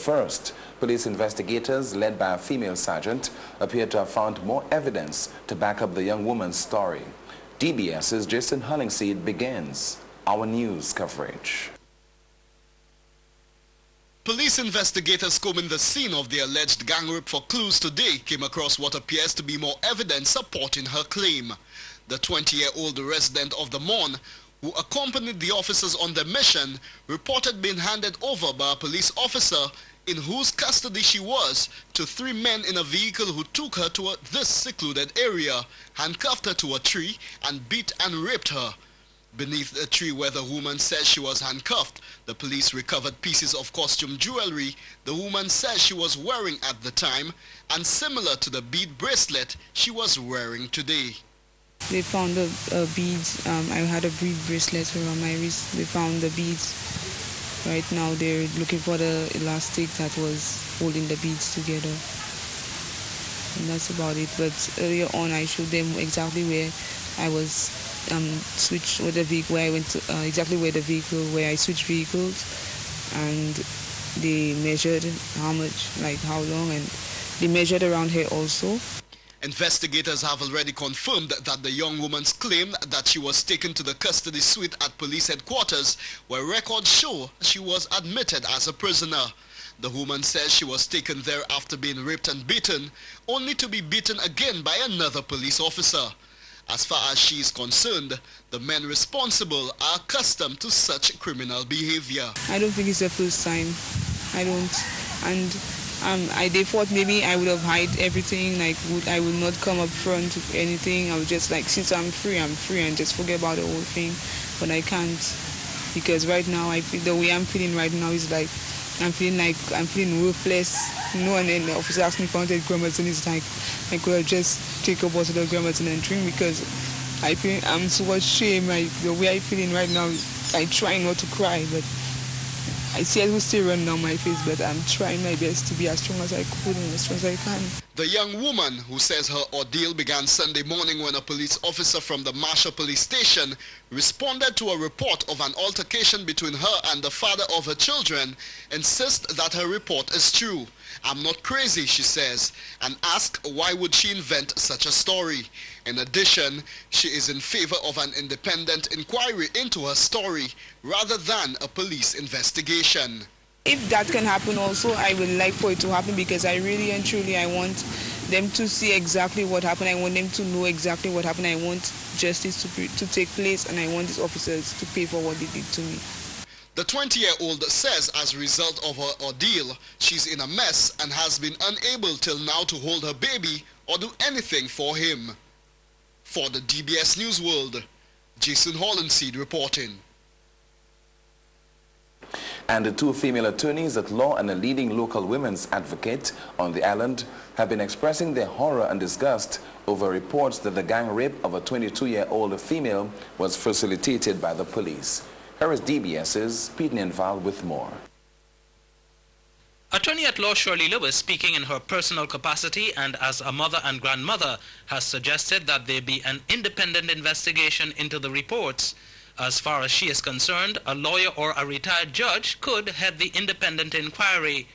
first, police investigators, led by a female sergeant, appear to have found more evidence to back up the young woman's story. DBS's Jason Hollingshead begins our news coverage. Police investigators combing the scene of the alleged gang rape for clues today came across what appears to be more evidence supporting her claim. The 20-year-old resident of the Mon, who accompanied the officers on their mission, reported being handed over by a police officer in whose custody she was to 3 men in a vehicle who took her to this secluded area, handcuffed her to a tree, and beat and raped her. Beneath the tree where the woman says she was handcuffed, the police recovered pieces of costume jewelry the woman says she was wearing at the time, and similar to the bead bracelet she was wearing today. They found the beads. I had a bead bracelet around my wrist. They found the beads. Right now they're looking for the elastic that was holding the beads together. And that's about it. But earlier on I showed them exactly where I was switched with the vehicle, where I went to, exactly where the vehicle, where I switched vehicles, and they measured how much, like how long, and they measured around here also. Investigators have already confirmed that the young woman's claim that she was taken to the custody suite at police headquarters, where records show she was admitted as a prisoner. The woman says she was taken there after being raped and beaten, only to be beaten again by another police officer. As far as she is concerned, the men responsible are accustomed to such criminal behavior. I don't think it's the first time. I don't. And they thought maybe I would have hide everything, like I would not come up front with anything. I would just like, since I'm free, and just forget about the whole thing. But I can't, because right now the way I'm feeling right now is like I'm feeling worthless. And then the officer asked me if I wanted grommet, and it's like I could have just take a bottle of grommet and drink, because I'm so ashamed. Like the way I'm feeling right now, I try not to cry, but I see I will still run down my face, but I'm trying my best to be as strong as I could and as strong as I can. The young woman, who says her ordeal began Sunday morning when a police officer from the Marshall police station responded to a report of an altercation between her and the father of her children, insists that her report is true. "I'm not crazy," she says, and asks why would she invent such a story. In addition, she is in favor of an independent inquiry into her story rather than a police investigation. If that can happen also, I would like for it to happen, because I really and truly I want them to see exactly what happened. I want them to know exactly what happened. I want justice to take place, and I want these officers to pay for what they did to me. The 20-year-old says as a result of her ordeal, she's in a mess and has been unable till now to hold her baby or do anything for him. For the DBS News World, Jason Hollingshead reporting. And the 2 female attorneys at law and a leading local women's advocate on the island have been expressing their horror and disgust over reports that the gang rape of a 22-year-old female was facilitated by the police. Here is DBS's Pete Ninval with more. Attorney-at-Law Shirley Lewis, speaking in her personal capacity and as a mother and grandmother, has suggested that there be an independent investigation into the reports. As far as she is concerned, a lawyer or a retired judge could head the independent inquiry.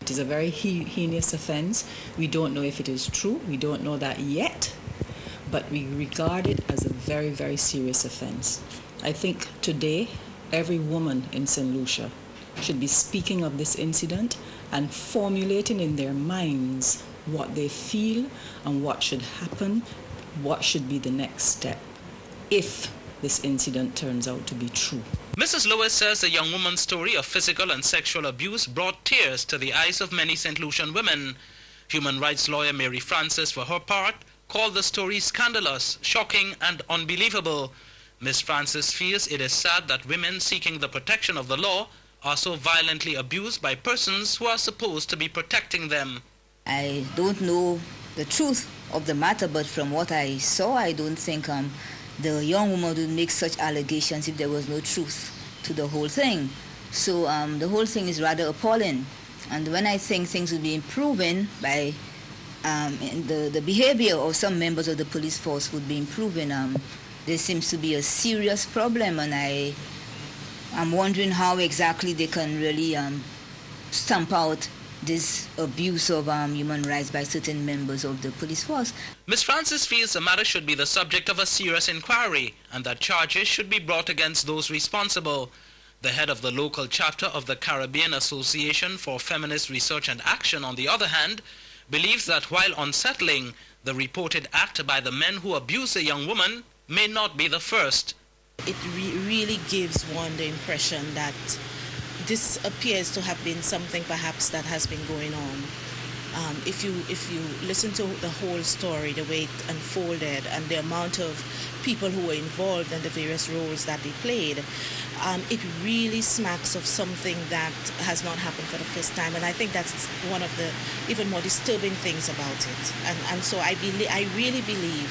It is a very heinous offense. We don't know if it is true. We don't know that yet. But we regard it as a very, very serious offense. I think today, every woman in St. Lucia should be speaking of this incident and formulating in their minds what they feel and what should happen, what should be the next step, if this incident turns out to be true. Mrs. Lewis says the young woman's story of physical and sexual abuse brought tears to the eyes of many St. Lucian women. Human rights lawyer Mary Francis, for her part, called the story scandalous, shocking, and unbelievable. Ms. Francis feels it is sad that women seeking the protection of the law are so violently abused by persons who are supposed to be protecting them. I don't know the truth of the matter, but from what I saw, I don't think the young woman would make such allegations if there was no truth to the whole thing. So the whole thing is rather appalling. And when I think things will be improving by the behavior of some members of the police force would be improving, there seems to be a serious problem, and I'm wondering how exactly they can really stamp out this abuse of human rights by certain members of the police force. Ms. Francis feels the matter should be the subject of a serious inquiry and that charges should be brought against those responsible. The head of the local chapter of the Caribbean Association for Feminist Research and Action, on the other hand, believes that while unsettling, the reported act by the men who abused a young woman may not be the first. It really gives one the impression that this appears to have been something perhaps that has been going on. If you listen to the whole story, the way it unfolded and the amount of people who were involved and the various roles that they played, it really smacks of something that has not happened for the first time. And I think that's one of the even more disturbing things about it. And so I really believe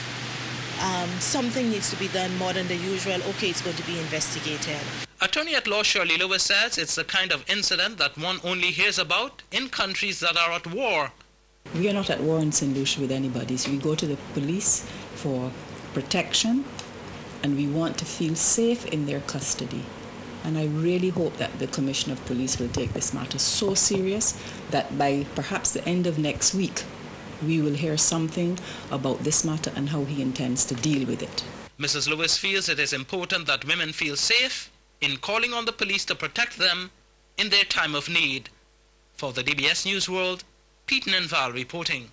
something needs to be done more than the usual, okay, it's going to be investigated. Attorney at Law Shirley Lewis says it's the kind of incident that one only hears about in countries that are at war. We are not at war in St. Lucia with anybody, so we go to the police for protection and we want to feel safe in their custody. And I really hope that the Commissioner of Police will take this matter so serious that by perhaps the end of next week, we will hear something about this matter and how he intends to deal with it. Mrs. Lewis feels it is important that women feel safe in calling on the police to protect them in their time of need. For the DBS News World, Pete Ninval reporting.